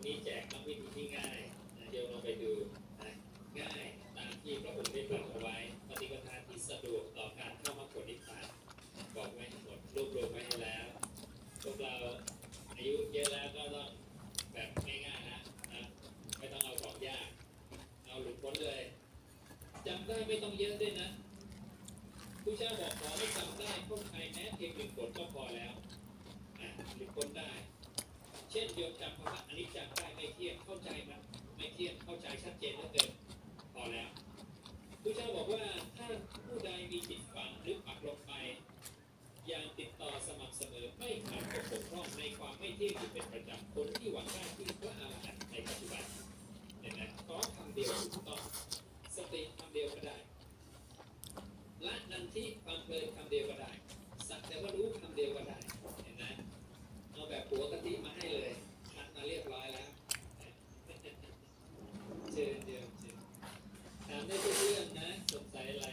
นี้แจกต้องวิธีที่ง่ายเดี๋ยวเราไปดูง่ายตามที่พระองค์ได้ตรัสเอาไว้ปฏิปทาที่สะดวกต่อการเข้ามรรคผลนิพพานบอกไว้ทั้งหมดรวบรวมไว้ให้แล้วพวกเราอายุเยอะแล้วก็ต้องแบบง่ายๆนะไม่ต้องเอาของยากเอาหลุดพ้นเลยจำได้ไม่ต้องเยอะด้วยนะผู้เจ้าบอกขอให้จำได้พ้นภัยแม้เพียง1 บทก็พอแล้วหลุดพ้นได้เช่นโยมจำคำว่าอนิจจังได้ไม่เที่ยงเข้าใจมันไม่เที่ยงเข้าใจชัดเจนเหลือเกินพอแล้วผู้เจ้าบอกว่าถ้าผู้ใดมีจิตฝังหรือปักลงไปอย่างติดต่อสม่ำเสมอไม่ขาดตกบกพร่องในความไม่เที่ยงอยู่เป็นประจำผลที่หวังได้คือพระอรหันต์ในปัจจุบันเห็นไหมขอคำเดียวถูกต้องสติคำเดียวก็ได้ละนันทิความเพลินคำเดียวก็ได้สักแต่ว่ารู้คำเดียวก็ได้เห็นไหมเอาแบบหัวกะทิมาให้เลยคัดมาเรียบร้อยแล้วเชิญถามได้ทุกเรื่องนะสงสัยอะไร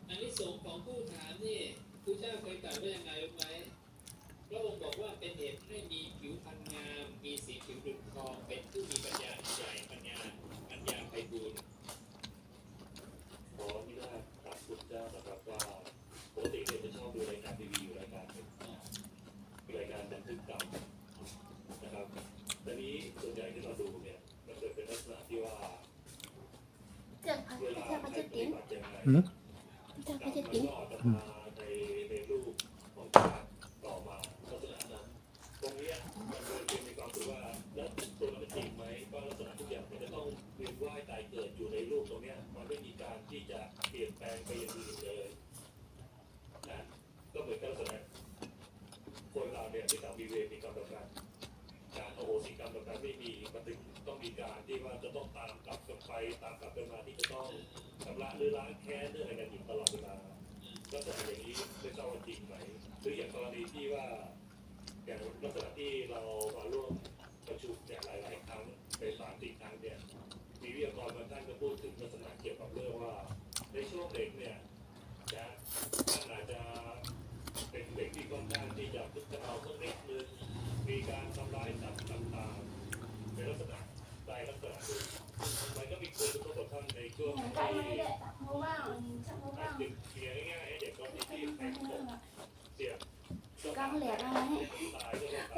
อานิสงส์ของผู้ถามนี่พระเจ้าเคยกล่าวว่ายังไงรู้ไหมพระองค์บอกว่าเป็นเหตุให้มีผิวพรรณงามมีสีผิวดุจทองเป็นผู้มีปัญญาใหญ่ปัญญาไพบูลย์ขอที่ว่าถามคุณเจ้านะครับว่าปกติเนี่ยจะชอบดูรายการทีวีอยู่รายการหนึ่งรายการบันทึกกรรมนะครับตอนนี้ส่วนใหญ่ที่เราดูเนี่ยมันเกิดเป็นลักษณะที่ว่าเวลาใช้ปฏิบัติยังไงการมันก็ออกจะมาในรูปของการต่อมาลักษณะนั้นตรงนี้มันเลยมีความรู้สึกว่าแล้วตัวมันจริงไหมว่าลักษณะทุกอย่างมันจะต้องเวียนว่ายตายเกิดอยู่ในรูปตรงนี้มันไม่มีการที่จะเปลี่ยนแปลงไปอย่างอื่นเลยนะก็เหมือนกับลักษณะคนเราเนี่ยที่ต่างมีเวรมีกรรมต่อกันการอโหสิกรรมต่อกันไม่มีมันถึงต้องมีการที่ว่าจะต้องตามกลับกันไปตามกลับกันมาที่จะต้องชำระหรือล้างแค้นเรื่องอะไรกันอยู่ตลอดเวลาลักษณะอย่างนี้ไม่ทราบว่าจริงไหมหรืออย่างกรณีที่ว่าอย่างลักษณะที่เรามาร่วมประชุมเนี่ยหลายๆครั้งใน3-4 ครั้งเนี่ยมีวิทยากรบางท่านก็พูดถึงลักษณะเกี่ยวกับเรื่องว่าในช่วงเด็กเนี่ยท่านอาจจะเป็นเด็กที่ค่อนข้างที่จะพึกกระเอาสักนิดนึงมีการทำร้ายสัตว์ต่างๆในลักษณะใดลักษณะหนึ่งมันก็มีผลกระทบกับท่านในช่วงที่ดึกเสียง่ายๆเด็กตอนที่แข็งตกเสีย刚脸上来，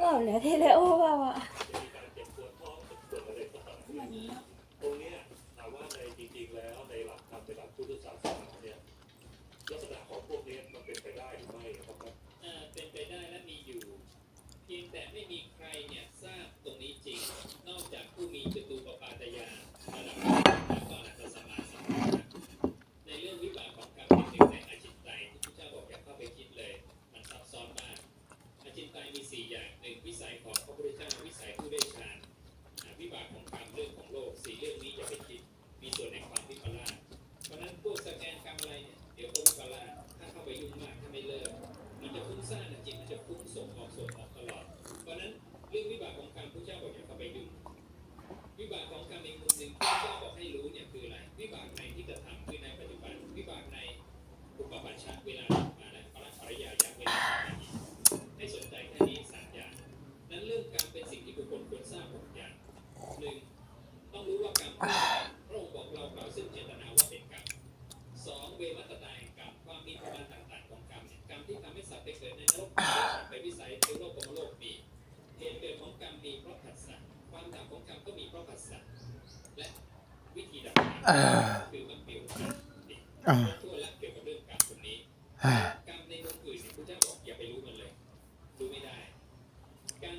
ก็脸贴在欧巴吧。มีการเจ็บปวดท้องปวดอะไรต่างๆตรงนี้ถามว่าในจริงๆแล้วในหลักธรรมในหลักพุทธศาสนาเนี่ยลักษณะของพวกนี้มันเป็นไปได้หรือไม่ครับเป็นไปได้และมีอยู่เพียงแต่ไม่มีใครเนี่ยทราบตรงนี้จริงนอกจากผู้มีจตุปปาตญาณระดับและก็อัตตสัมมาสัมพุทธะในเรื่องวิบากของกรรมเป็นหนึ่งในอจินไตยที่พระเจ้าบอกอย่าเข้าไปคิดเลยมันซับซ้อนมากอจินไตยมี4 อย่าง1วิสัยของพระพุทธเจ้าวิสัยผู้ได้ฌานวิบากของกรรมเรื่องของโลก4 เรื่องนี้อย่าไปคิดมีส่วนในความวิปลาสเพราะนั้นพวกสแกนกรรมอะไรเนี่ยเดี๋ยวก็วิปลาสถ้าเข้าไปยุ่งมากถ้าไม่เลิกมันจะฟุ้งซ่านจิตมันจะฟุ้งส่งออกตลอดเพราะนั้นเรื่องวิบากของกรรมพระเจ้าบอกอย่าเข้าไปยุ่งวิบากของกรรมอีกมุมหนึ่งที่พระเจ้าบอกให้รู้เนี่ยคืออะไรวิบากในที่กระทำคือในปัจจุบันวิบากในอุปปัชชะเวลามาและปริยายะเวลาให้สนใจแค่นี้3 อย่างนั้นเรื่องกรรมเป็นสิ่งที่บุคคลควรทราบ6 อย่าง 1. ต้องรู้ว่ากรรมพระองค์บอกเรากล่าวซึ่งเจตนาว่าเป็นกรรม 2. เววัตตาแห่งกรรมความมีประมาณต่างๆของกรรมกรรมที่ทำให้สัตว์ไปเกิดในนรกไปวิสัยในโลกของโลกมีเหตุเกิดของกรรมมีเพราะผัสสะความดับของกรรมก็มีเพราะผัสสะและวิธีดับคือมันเปลี่ยวทั่วและเกี่ยวกับเรื่องกรรมตรงนี้กรรมในมุมอื่นพระเจ้าบอกอย่าไปรู้มันเลยรู้ไม่ได้การ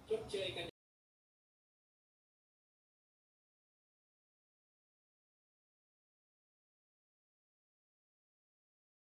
ชดเชยกัน